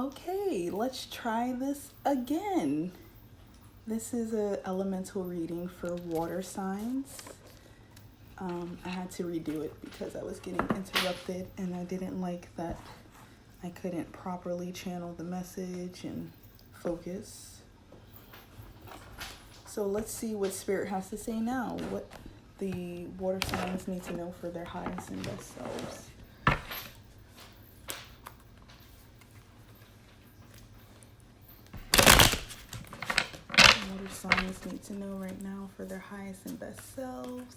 Okay, let's try this again. This is a elemental reading for water signs. I had to redo it because I was getting interrupted and I didn't like that I couldn't properly channel the message and focus. So let's see what Spirit has to say now, what the water signs need to know for their highest and best selves. Water signs need to know right now for their highest and best selves.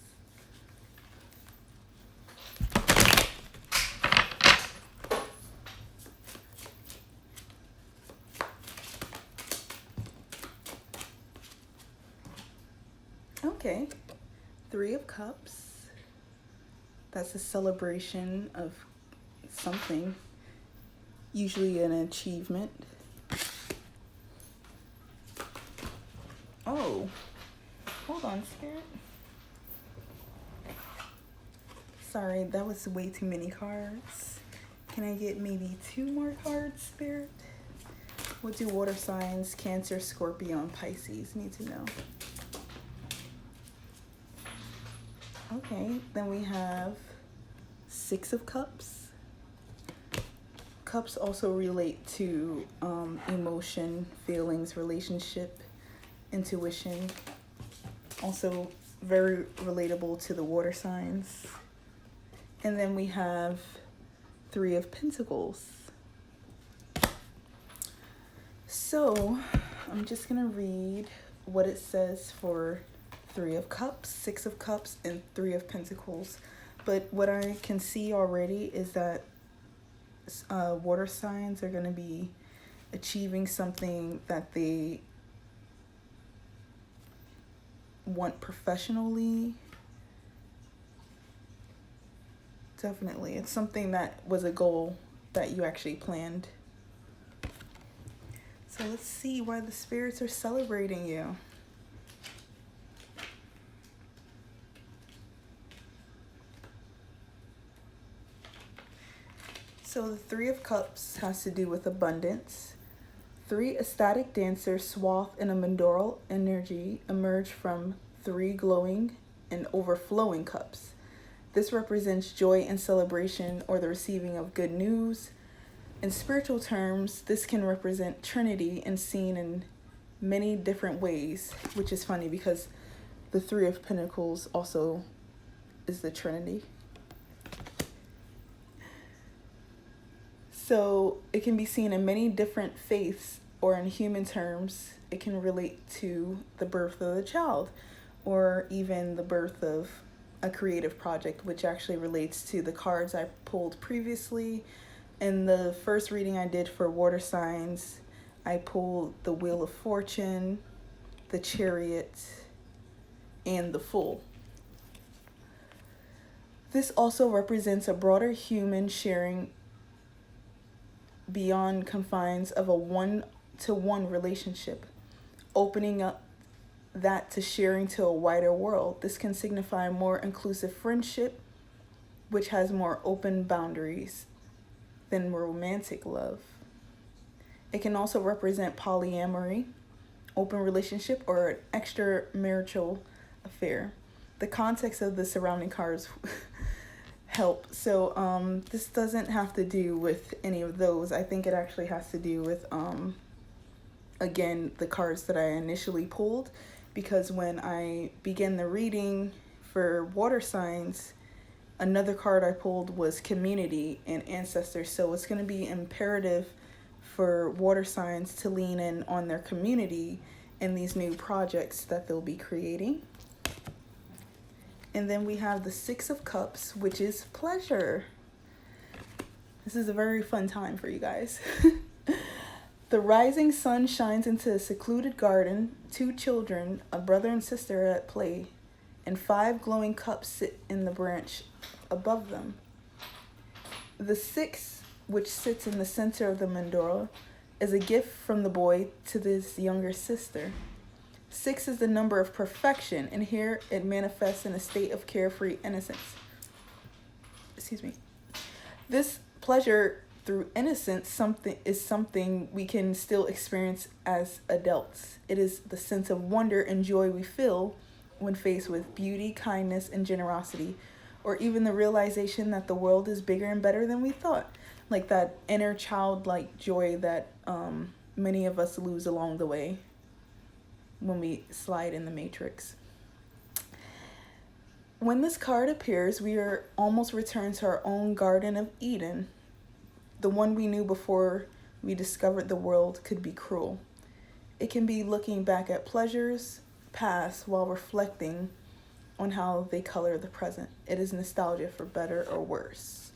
Okay, 3 of Cups. That's a celebration of something, usually an achievement. Oh, hold on, Spirit. Sorry, that was way too many cards. Can I get maybe 2 more cards, Spirit? What do water signs, Cancer, Scorpio, and Pisces need to know? Okay, then we have 6 of Cups. Cups also relate to emotion, feelings, relationship, intuition. Also very relatable to the water signs. And then we have 3 of Pentacles. So I'm just gonna read what it says for 3 of Cups, 6 of Cups, and 3 of Pentacles. But what I can see already is that water signs are going to be achieving something that they want professionally. Definitely. It's something that was a goal that you actually planned. So let's see why the spirits are celebrating you. So the 3 of Cups has to do with abundance. 3 ecstatic dancers swathed in a mandorl energy emerge from 3 glowing and overflowing cups. This represents joy and celebration or the receiving of good news. In spiritual terms, this can represent Trinity and seen in many different ways, which is funny because the 3 of Pentacles also is the Trinity. So it can be seen in many different faiths, or in human terms, it can relate to the birth of a child, or even the birth of a creative project, which actually relates to the cards I pulled previously. In the first reading I did for water signs, I pulled the Wheel of Fortune, the Chariot, and the Fool. This also represents a broader human sharing beyond confines of a one-to-one relationship, opening up that to sharing to a wider world. This can signify more inclusive friendship, which has more open boundaries than romantic love. It can also represent polyamory, open relationship, or an extramarital affair. The context of the surrounding cards help. So this doesn't have to do with any of those. I think it actually has to do with again, the cards that I initially pulled, because when I began the reading for water signs, another card I pulled was community and ancestors. So it's going to be imperative for water signs to lean in on their community in these new projects that they'll be creating. And then we have the 6 of Cups, which is pleasure. This is a very fun time for you guys. The rising sun shines into a secluded garden. 2 children, a brother and sister, are at play, and 5 glowing cups sit in the branch above them. The 6, which sits in the center of the mandorla, is a gift from the boy to his younger sister. 6 is the number of perfection, and here it manifests in a state of carefree innocence. Excuse me. This pleasure through innocence something we can still experience as adults. It is the sense of wonder and joy we feel when faced with beauty, kindness, and generosity, or even the realization that the world is bigger and better than we thought. Like that inner childlike joy that many of us lose along the way when we slide in the matrix. When this card appears, we are almost returned to our own Garden of Eden, the one we knew before we discovered the world could be cruel. It can be looking back at pleasures past while reflecting on how they color the present. It is nostalgia for better or worse.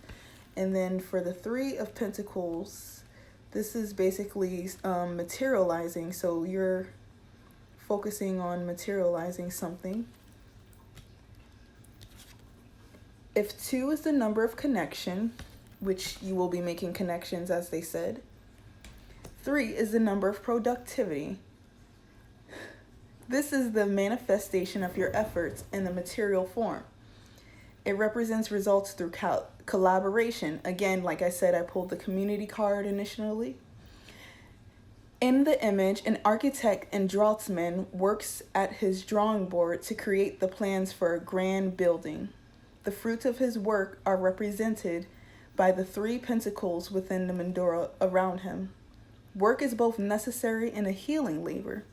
And then for the Three of Pentacles, this is basically materializing. So you're focusing on materializing something. If 2 is the number of connection, which you will be making connections, as they said. 3 is the number of productivity. This is the manifestation of your efforts in the material form. It represents results through collaboration. Again, like I said, I pulled the community card initially. In the image, an architect and draughtsman works at his drawing board to create the plans for a grand building. The fruits of his work are represented by the 3 pentacles within the mandala around him. Work is both necessary and a healing labor.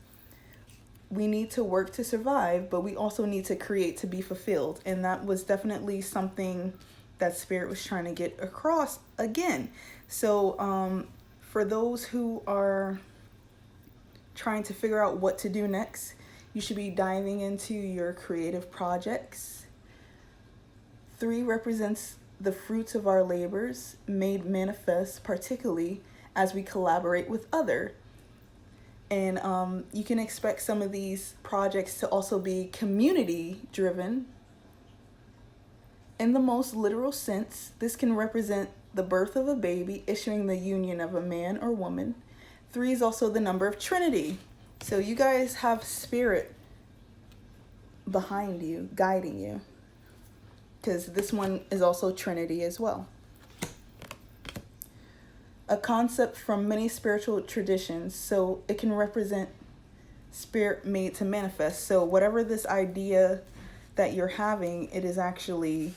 We need to work to survive, but we also need to create to be fulfilled. And that was definitely something that Spirit was trying to get across again. So for those who are trying to figure out what to do next, you should be diving into your creative projects. 3 represents the fruits of our labors made manifest, particularly as we collaborate with others. And you can expect some of these projects to also be community driven. In the most literal sense, this can represent the birth of a baby, issuing the union of a man or woman. 3 is also the number of Trinity. So you guys have Spirit behind you, guiding you. Because this one is also Trinity as well. A concept from many spiritual traditions, so it can represent spirit made to manifest. So whatever this idea that you're having, it is actually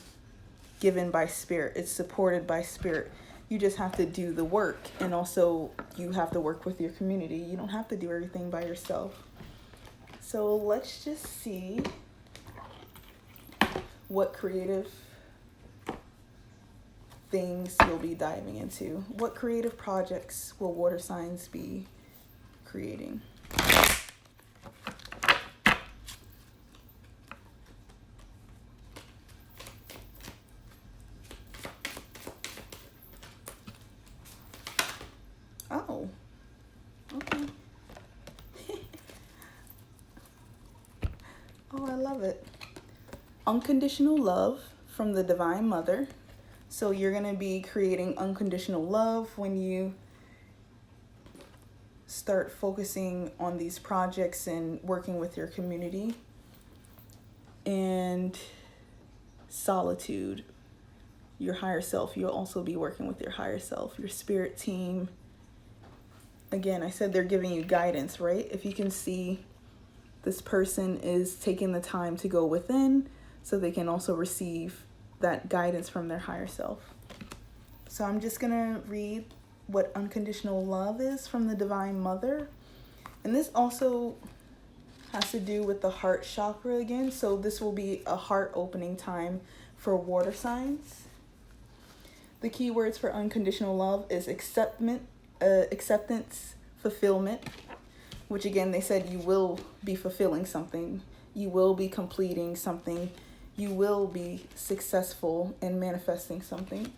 given by Spirit. It's supported by Spirit. You just have to do the work, and also you have to work with your community. You don't have to do everything by yourself. So let's just see what creative things you'll be diving into. What creative projects will water signs be creating? Oh, okay. Oh, I love it. Unconditional love from the Divine Mother. So you're going to be creating unconditional love when you start focusing on these projects and working with your community. And solitude, your higher self. You'll also be working with your higher self, your spirit team. Again, I said they're giving you guidance, right? If you can see, this person is taking the time to go within so they can also receive that guidance from their higher self. So I'm just going to read what unconditional love is from the Divine Mother. And this also has to do with the heart chakra again. So this will be a heart opening time for water signs. The key words for unconditional love is acceptance, fulfillment, which again, they said you will be fulfilling something. You will be completing something. You will be successful in manifesting something.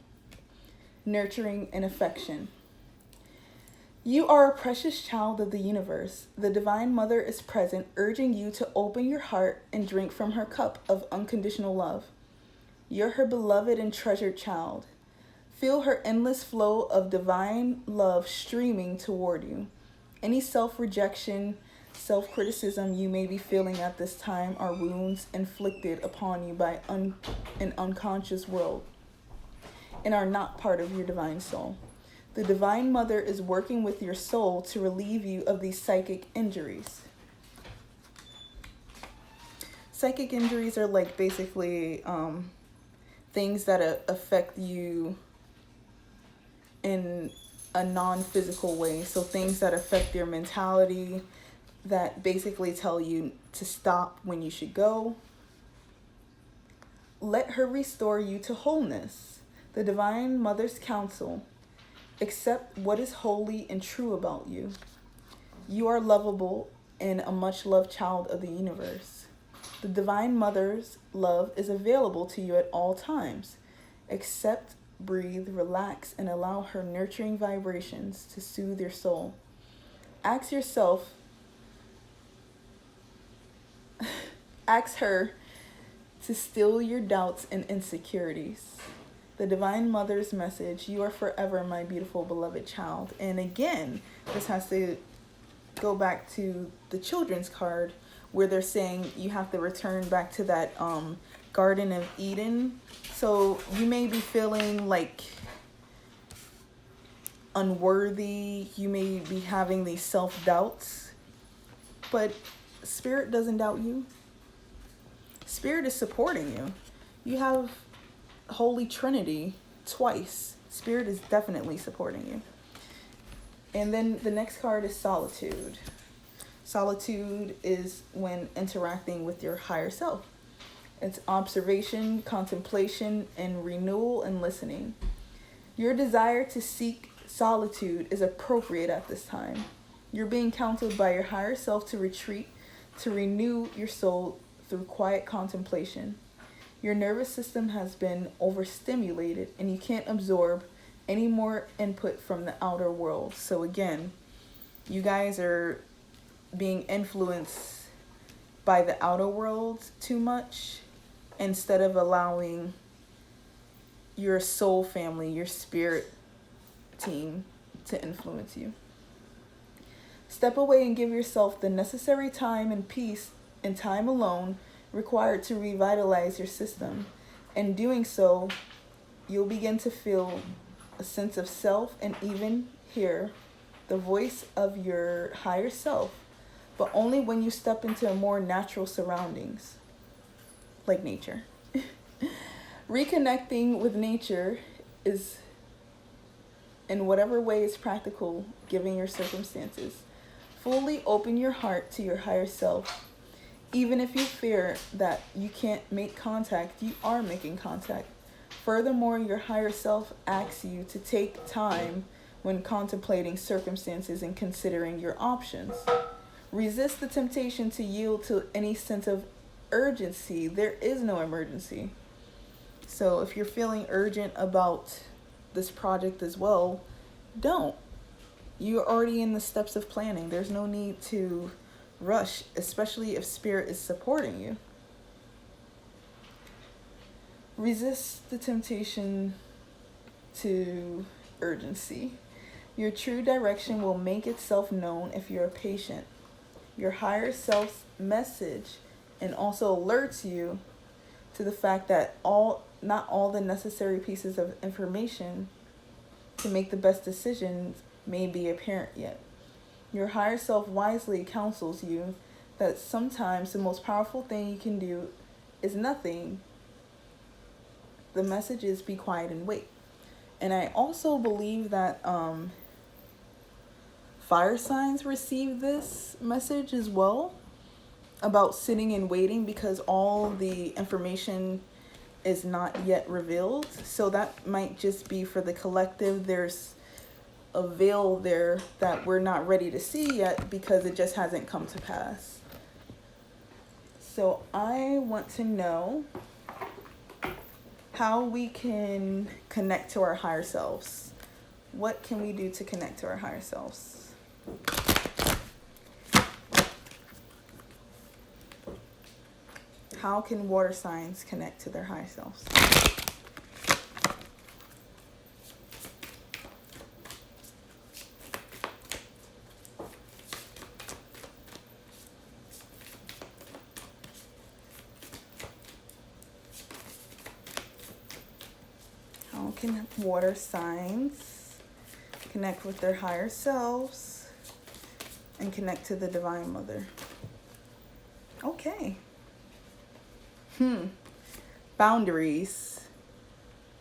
Nurturing and affection. You are a precious child of the universe. The Divine Mother is present, urging you to open your heart and drink from her cup of unconditional love. You're her beloved and treasured child. Feel her endless flow of divine love streaming toward you. Any self-rejection, self-criticism you may be feeling at this time are wounds inflicted upon you by an unconscious world and are not part of your divine soul. The Divine Mother is working with your soul to relieve you of these psychic injuries. Psychic injuries are like basically things that affect you in a non-physical way. So things that affect your mentality, that basically tell you to stop when you should go. Let her restore you to wholeness. The Divine Mother's counsel. Accept what is holy and true about you. You are lovable and a much-loved child of the universe. The Divine Mother's love is available to you at all times. Accept, breathe, relax, and allow her nurturing vibrations to soothe your soul. Ask her to still your doubts and insecurities. The Divine Mother's message, you are forever my beautiful beloved child. And again, this has to go back to the children's card where they're saying you have to return back to that Garden of Eden. So you may be feeling like unworthy. You may be having these self-doubts. But Spirit doesn't doubt you. Spirit is supporting you. You have Holy Trinity twice. Spirit is definitely supporting you. And then the next card is Solitude. Solitude is when interacting with your higher self. It's observation, contemplation, and renewal and listening. Your desire to seek solitude is appropriate at this time. You're being counseled by your higher self to retreat, to renew your soul through quiet contemplation. Your nervous system has been overstimulated and you can't absorb any more input from the outer world. So again, you guys are being influenced by the outer world too much instead of allowing your soul family, your spirit team to influence you. Step away and give yourself the necessary time and peace and time alone required to revitalize your system. In doing so, you'll begin to feel a sense of self and even hear the voice of your higher self, but only when you step into more natural surroundings, like nature. Reconnecting with nature is, in whatever way is practical, given your circumstances. Fully open your heart to your higher self. Even if you fear that you can't make contact, you are making contact. Furthermore, your higher self asks you to take time when contemplating circumstances and considering your options. Resist the temptation to yield to any sense of urgency. There is no emergency. So if you're feeling urgent about this project as well, don't. You're already in the steps of planning. There's no need to rush, especially if Spirit is supporting you. Resist the temptation to urgency. Your true direction will make itself known if you're patient. Your higher self's message and also alerts you to the fact that not all the necessary pieces of information to make the best decisions may be apparent yet. Your higher self wisely counsels you that sometimes the most powerful thing you can do is nothing. The message is be quiet and wait. And I also believe that fire signs receive this message as well about sitting and waiting because all the information is not yet revealed. So that might just be for the collective. There's a veil there that we're not ready to see yet because it just hasn't come to pass. So I want to know how we can connect to our higher selves. What can we do to connect to our higher selves? How can water signs connect to their higher selves? How can water signs connect with their higher selves, and connect to the Divine Mother. Okay. Boundaries.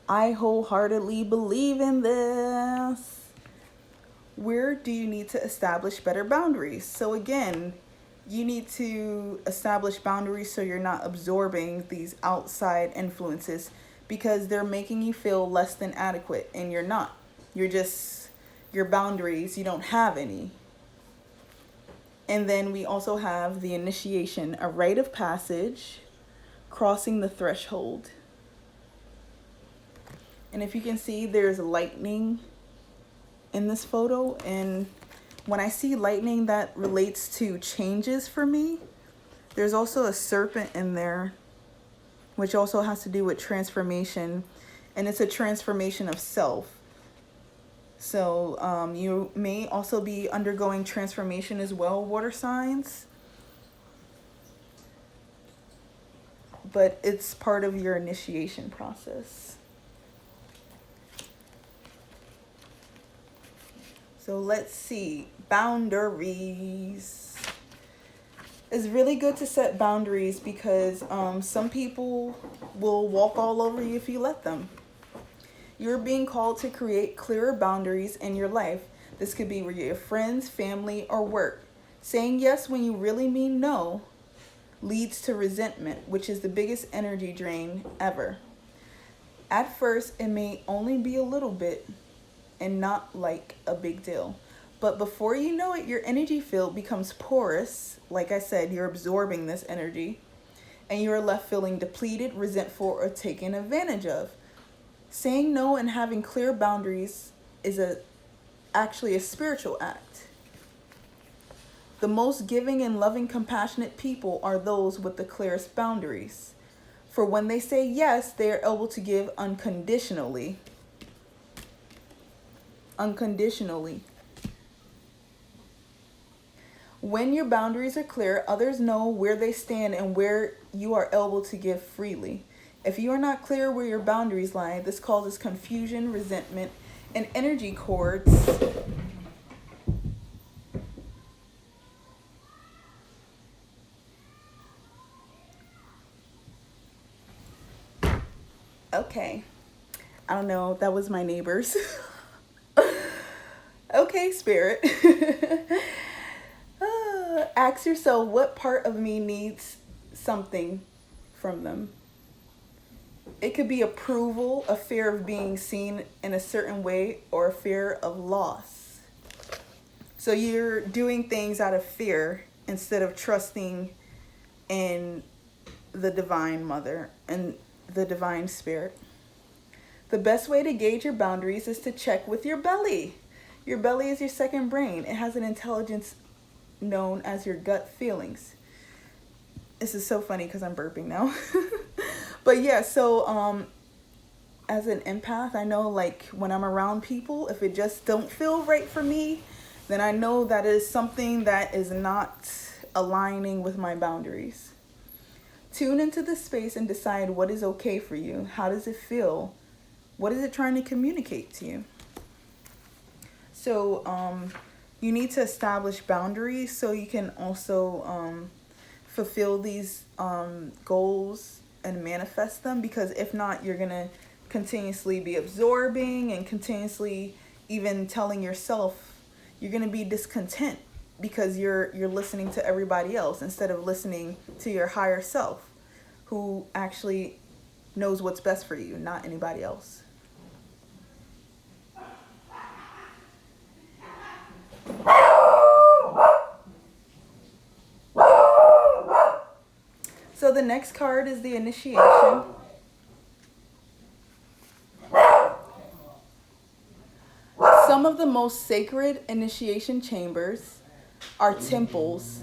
I wholeheartedly believe in this. Where do you need to establish better boundaries? So again, you need to establish boundaries so you're not absorbing these outside influences, because they're making you feel less than adequate, and you're not. You're just, your boundaries, you don't have any. And then we also have the initiation, a rite of passage, crossing the threshold. And if you can see, there's lightning in this photo. And when I see lightning, that relates to changes for me. There's also a serpent in there, which also has to do with transformation. And it's a transformation of self. So you may also be undergoing transformation as well, water signs. But it's part of your initiation process. So let's see, boundaries. It's really good to set boundaries, because some people will walk all over you if you let them. You're being called to create clearer boundaries in your life. This could be with your friends, family, or work. Saying yes when you really mean no leads to resentment, which is the biggest energy drain ever. At first, it may only be a little bit and not like a big deal. But before you know it, your energy field becomes porous. Like I said, you're absorbing this energy, and you are left feeling depleted, resentful, or taken advantage of. Saying no and having clear boundaries is actually a spiritual act. The most giving and loving, compassionate people are those with the clearest boundaries. For when they say yes, they are able to give unconditionally. Unconditionally. When your boundaries are clear, others know where they stand and where you are able to give freely. If you are not clear where your boundaries lie, this causes confusion, resentment, and energy cords okay. I don't know, that was my neighbors. Okay, Spirit. Ask yourself, what part of me needs something from them? It could be approval, a fear of being seen in a certain way, or a fear of loss. So you're doing things out of fear instead of trusting in the Divine Mother and the Divine Spirit. The best way to gauge your boundaries is to check with your belly. Your belly is your second brain. It has an intelligence known as your gut feelings. This is so funny because I'm burping now. But yeah, so as an empath, I know, like, when I'm around people, if it just don't feel right for me, then I know that is something that is not aligning with my boundaries. Tune into the space and decide what is okay for you. How does it feel? What is it trying to communicate to you? So you need to establish boundaries so you can also fulfill these goals and manifest them, because if not, you're gonna continuously be absorbing and continuously even telling yourself you're gonna be discontent because you're listening to everybody else instead of listening to your higher self, who actually knows what's best for you, not anybody else. So the next card is the initiation. Some of the most sacred initiation chambers are temples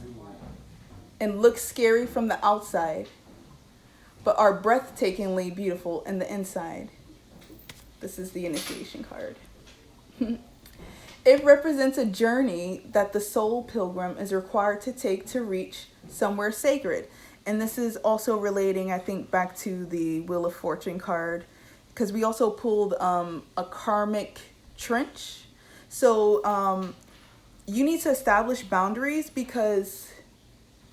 and look scary from the outside, but are breathtakingly beautiful in the inside. This is the initiation card. It represents a journey that the soul pilgrim is required to take to reach somewhere sacred. And this is also relating, I think, back to the Wheel of Fortune card, because we also pulled a karmic trench. So you need to establish boundaries because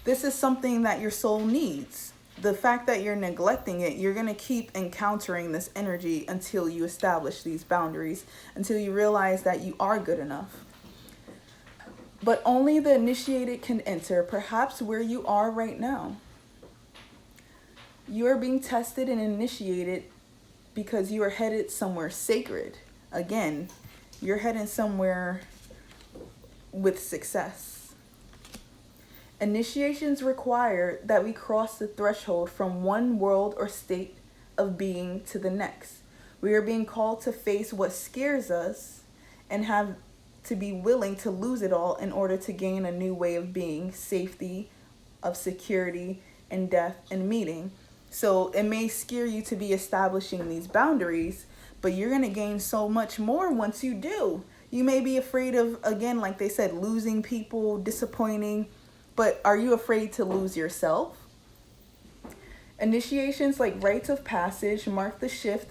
this is something that your soul needs. The fact that you're neglecting it, you're going to keep encountering this energy until you establish these boundaries, until you realize that you are good enough. But only the initiated can enter, perhaps where you are right now. You are being tested and initiated because you are headed somewhere sacred. Again, you're heading somewhere with success. Initiations require that we cross the threshold from one world or state of being to the next. We are being called to face what scares us and have to be willing to lose it all in order to gain a new way of being, safety, of security, and death and meaning. So it may scare you to be establishing these boundaries, but you're going to gain so much more once you do. You may be afraid of, again, like they said, losing people, disappointing, but are you afraid to lose yourself? Initiations like rites of passage mark the shift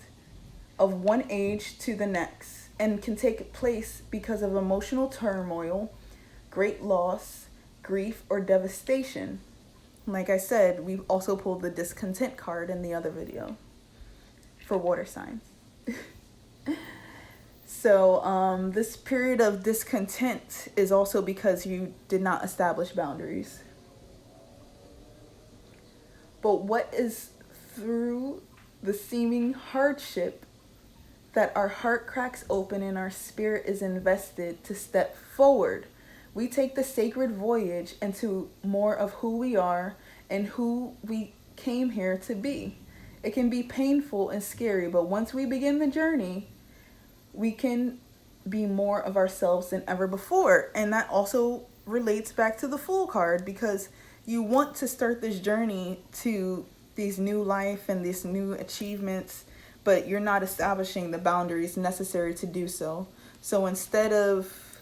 of one age to the next and can take place because of emotional turmoil, great loss, grief, or devastation. Like I said, we've also pulled the discontent card in the other video for water signs. So this period of discontent is also because you did not establish boundaries. But what is through the seeming hardship that our heart cracks open and our spirit is invested to step forward. We take the sacred voyage into more of who we are and who we came here to be. It can be painful and scary, but once we begin the journey, we can be more of ourselves than ever before. And that also relates back to the Fool card, because you want to start this journey to these new life and these new achievements, but you're not establishing the boundaries necessary to do so. So instead of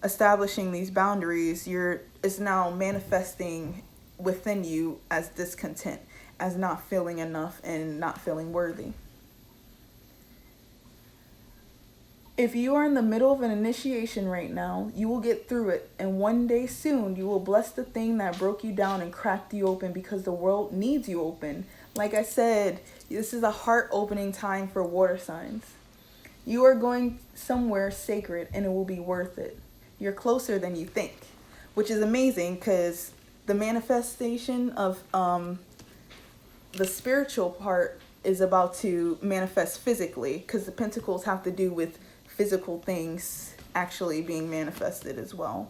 establishing these boundaries, it's now manifesting within you as discontent, as not feeling enough and not feeling worthy. If you are in the middle of an initiation right now, you will get through it. And one day soon, you will bless the thing that broke you down and cracked you open, because the world needs you open. Like I said, this is a heart-opening time for water signs. You are going somewhere sacred and it will be worth it. You're closer than you think, which is amazing, because the manifestation of the spiritual part is about to manifest physically, because the pentacles have to do with physical things actually being manifested as well.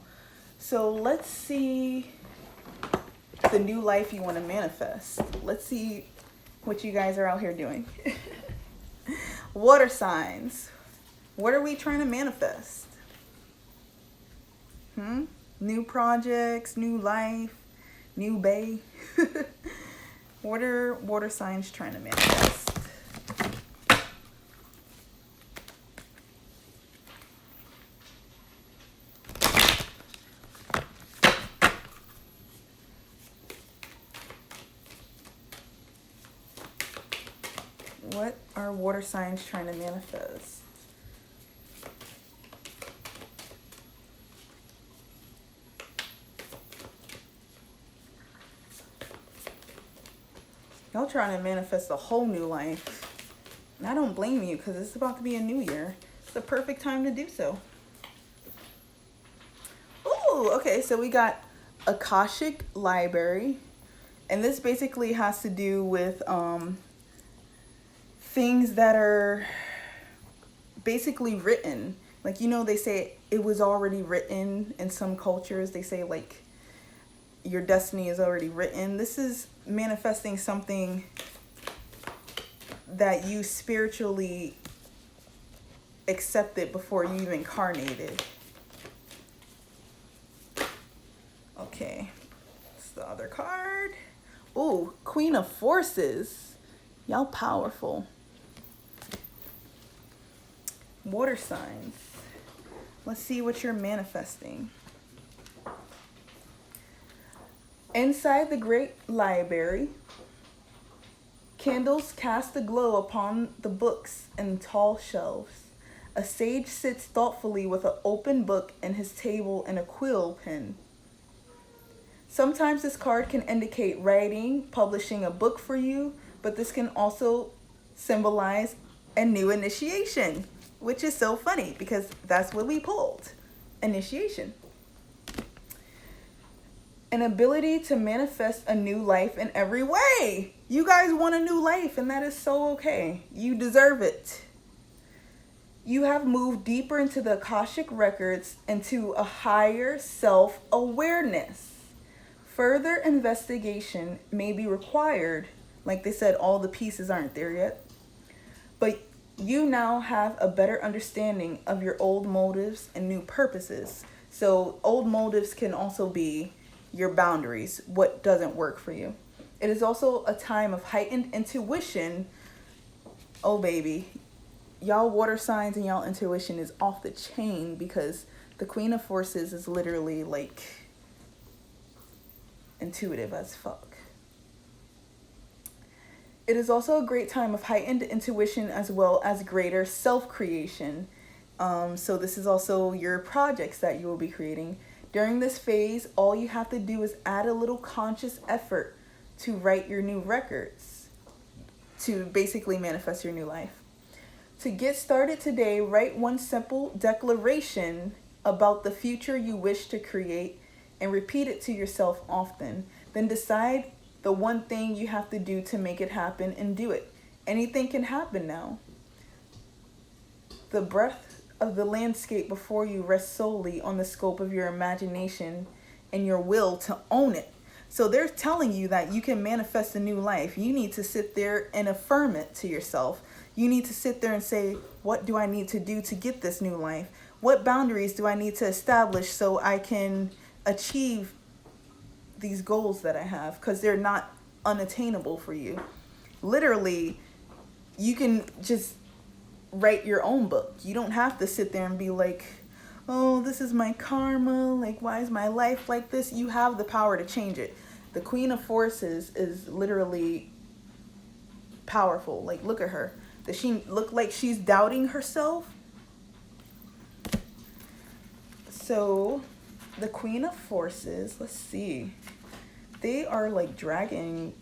So let's see the new life you want to manifest. Let's see what you guys are out here doing. Water signs. What are we trying to manifest? New projects, new life, new bae. What are water signs trying to manifest? What are water signs trying to manifest? Y'all trying to manifest a whole new life. And I don't blame you, because it's about to be a new year. It's the perfect time to do so. Ooh, okay, so we got Akashic Library. And this basically has to do with things that are basically written. Like, you know, they say it was already written in some cultures. They say, like, your destiny is already written. This is manifesting something that you spiritually accepted before you even incarnated. Okay, that's the other card. Ooh, Queen of Forces. Y'all powerful. Water signs. Let's see what you're manifesting. Inside the great library, candles cast a glow upon the books and tall shelves. A sage sits thoughtfully with an open book and his table and a quill pen. Sometimes this card can indicate writing, publishing a book for you, but this can also symbolize a new initiation, which is so funny because that's what we pulled. Initiation. An ability to manifest a new life in every way. You guys want a new life, and that is so okay. You deserve it. You have moved deeper into the Akashic records, into a higher self-awareness. Further investigation may be required. Like they said, all the pieces aren't there yet. But you now have a better understanding of your old motives and new purposes. So old motives can also be your boundaries, what doesn't work for you. It is also a time of heightened intuition. Oh baby, y'all water signs and y'all intuition is off the chain, because the Queen of Forces is literally like intuitive as fuck. It is also a great time of heightened intuition as well as greater self-creation. So this is also your projects that you will be creating. During this phase, all you have to do is add a little conscious effort to write your new records, to basically manifest your new life. To get started today, write one simple declaration about the future you wish to create and repeat it to yourself often. Then decide the one thing you have to do to make it happen and do it. Anything can happen now. The breadth of the landscape before you rests solely on the scope of your imagination and your will to own it. So they're telling you that you can manifest a new life. You need to sit there and affirm it to yourself. You need to sit there and say, what do I need to do to get this new life? What boundaries do I need to establish so I can achieve these goals that I have? Because they're not unattainable for you. Literally, you can just write your own book. You don't have to sit there and be like, oh, this is my karma. Like, why is my life like this? You have the power to change it. The Queen of Forces is literally powerful. Like, look at her. Does she look like she's doubting herself? So, the Queen of Forces, let's see. They are like dragging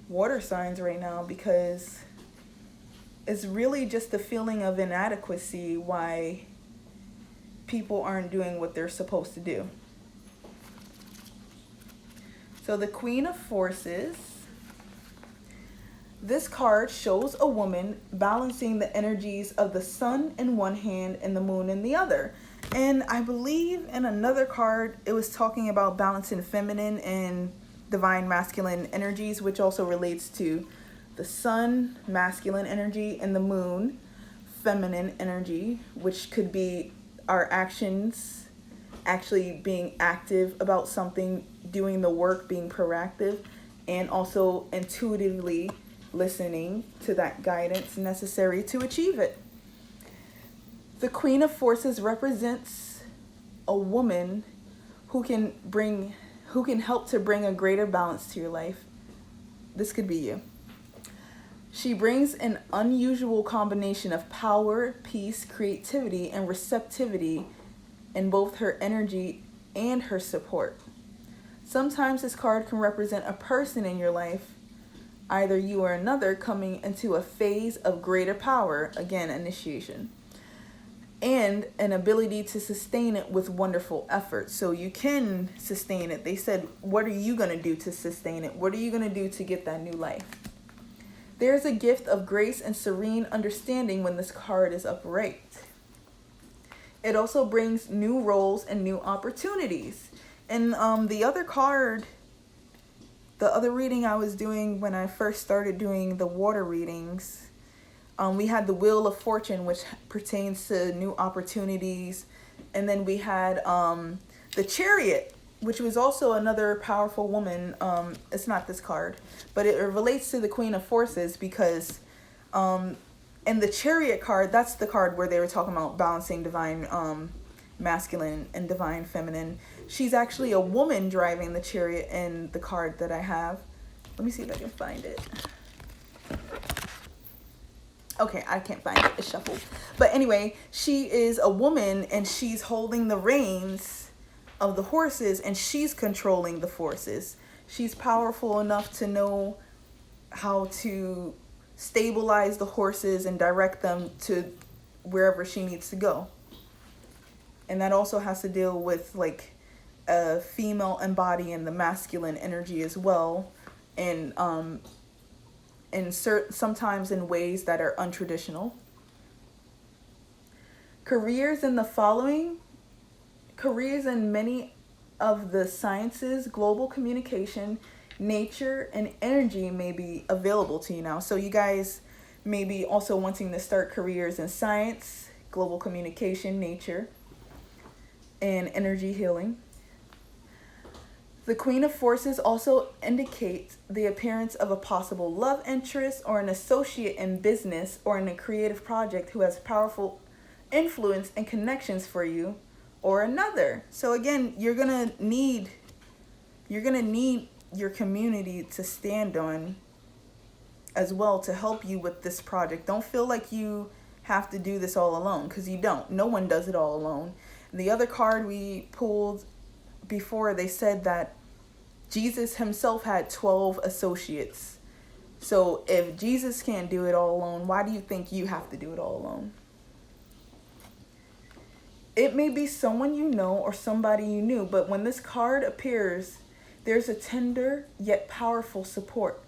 water signs right now because it's really just the feeling of inadequacy why people aren't doing what they're supposed to do. So the Queen of Forces, this card shows a woman balancing the energies of the sun in one hand and the moon in the other. And I believe in another card, it was talking about balancing feminine and divine masculine energies, which also relates to the sun, masculine energy, and the moon, feminine energy, which could be our actions, actually being active about something, doing the work, being proactive, and also intuitively listening to that guidance necessary to achieve it. The Queen of Forces represents a woman who can help to bring a greater balance to your life. This could be you. She brings an unusual combination of power, peace, creativity, and receptivity in both her energy and her support. Sometimes this card can represent a person in your life, either you or another, coming into a phase of greater power, again, initiation, and an ability to sustain it with wonderful effort. So you can sustain it. They said, what are you going to do to sustain it? What are you going to do to get that new life? There's a gift of grace and serene understanding when this card is upright. It also brings new roles and new opportunities. And the other card, the other reading I was doing when I first started doing the water readings, we had the Wheel of Fortune, which pertains to new opportunities. And then we had the Chariot, which was also another powerful woman. It's not this card, but it relates to the Queen of Forces because in the Chariot card, that's the card where they were talking about balancing divine masculine and divine feminine. She's actually a woman driving the Chariot in the card that I have. Let me see if I can find it. Okay, I can't find it. It's shuffled. But anyway, she is a woman and she's holding the reins of the horses and she's controlling the forces. She's powerful enough to know how to stabilize the horses and direct them to wherever she needs to go. And that also has to deal with like a female embodying the masculine energy as well, and sometimes in ways that are untraditional. Careers in many of the sciences, global communication, nature, and energy may be available to you now. So you guys may be also wanting to start careers in science, global communication, nature, and energy healing. The Queen of Forces also indicates the appearance of a possible love interest or an associate in business or in a creative project who has powerful influence and connections for you or another. So again, you're gonna need your community to stand on as well to help you with this project. Don't feel like you have to do this all alone, because you don't. No one does it all alone. The other card we pulled before, they said that Jesus himself had 12 associates. So if Jesus can't do it all alone, why do you think you have to do it all alone? It may be someone you know or somebody you knew, but when this card appears, there's a tender yet powerful support.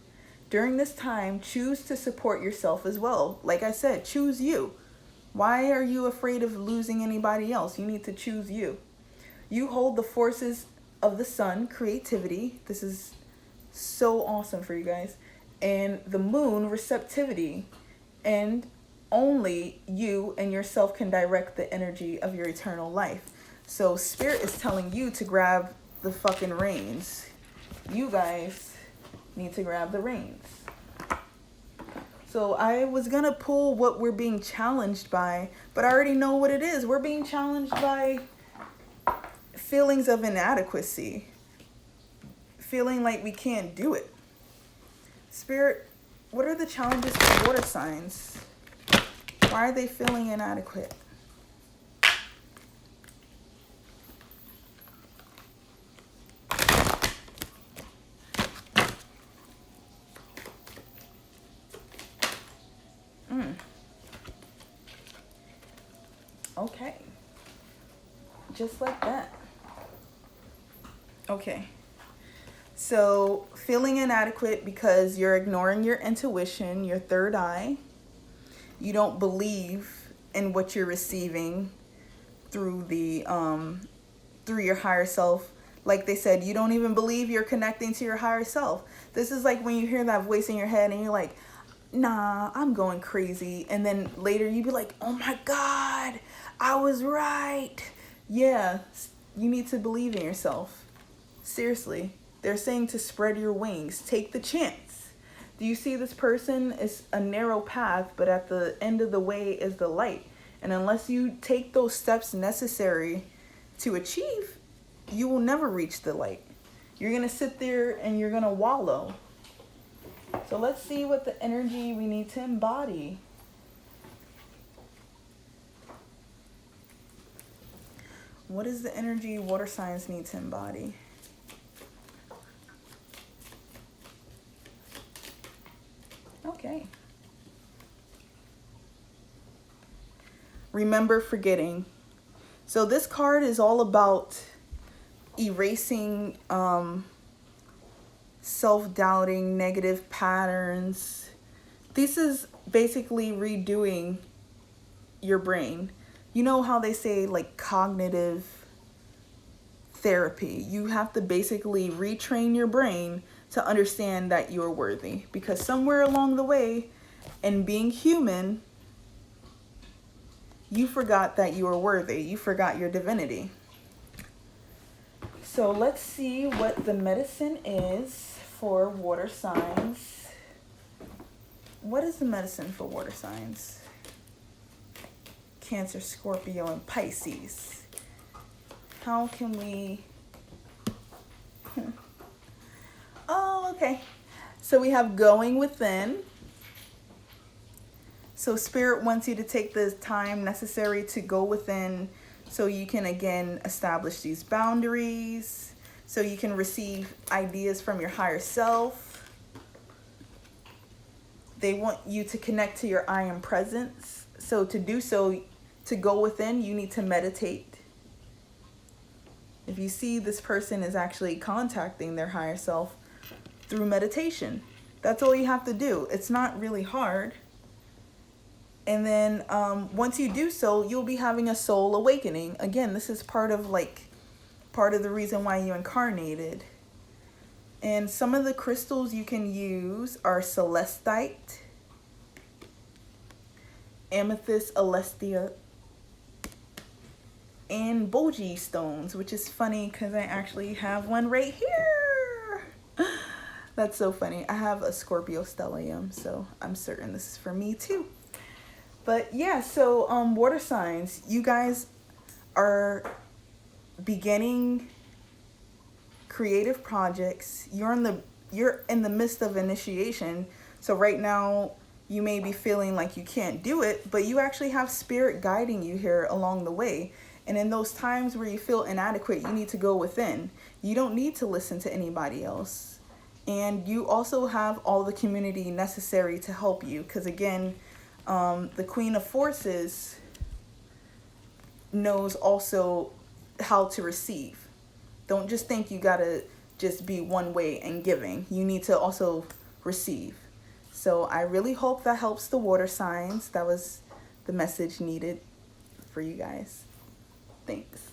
During this time, choose to support yourself as well. Like I said, choose you. Why are you afraid of losing anybody else? You need to choose you. You hold the forces of the sun, creativity. This is so awesome for you guys. And the moon, receptivity. And only you and yourself can direct the energy of your eternal life. So Spirit is telling you to grab the fucking reins. You guys need to grab the reins. So I was going to pull what we're being challenged by, but I already know what it is. We're being challenged by feelings of inadequacy. Feeling like we can't do it. Spirit, what are the challenges for water signs? Why are they feeling inadequate? Okay. Just like that. Okay. So, feeling inadequate because you're ignoring your intuition, your third eye. You don't believe in what you're receiving through the through your higher self. Like they said, you don't even believe you're connecting to your higher self. This is like when you hear that voice in your head and you're like, nah, I'm going crazy. And then later you be like, oh my God, I was right. Yeah, you need to believe in yourself. Seriously. They're saying to spread your wings. Take the chance. Do you see this person is a narrow path, but at the end of the way is the light. And unless you take those steps necessary to achieve, you will never reach the light. You're going to sit there and you're going to wallow. So let's see what the energy we need to embody. What is the energy water signs need to embody? Okay. Remember forgetting. So this card is all about erasing self-doubting, negative patterns. This is basically redoing your brain. You know how they say like cognitive therapy. You have to basically retrain your brain to understand that you're worthy. Because somewhere along the way, in being human, you forgot that you were worthy. You forgot your divinity. So let's see what the medicine is for water signs. What is the medicine for water signs? Cancer, Scorpio, and Pisces. How can we... Oh, okay. So we have going within. So Spirit wants you to take the time necessary to go within so you can again establish these boundaries, so you can receive ideas from your higher self. They want you to connect to your I am presence. So to do so, to go within, you need to meditate. If you see this person is actually contacting their higher self through meditation, that's all you have to do. It's not really hard. And then once you do so, you'll be having a soul awakening. Again, this is part of the reason why you incarnated. And some of the crystals you can use are celestite, amethyst, alestia, and boji stones, which is funny because I actually have one right here. That's so funny. I have a Scorpio stellium, so I'm certain this is for me too. But yeah, so water signs, you guys are beginning creative projects. You're in the midst of initiation. So right now you may be feeling like you can't do it, but you actually have spirit guiding you here along the way. And in those times where you feel inadequate, you need to go within. You don't need to listen to anybody else. And you also have all the community necessary to help you, because again, the Queen of Forces knows also how to receive. Don't just think you gotta just be one way and giving. You need to also receive. So I really hope that helps the water signs. That was the message needed for you guys. Thanks.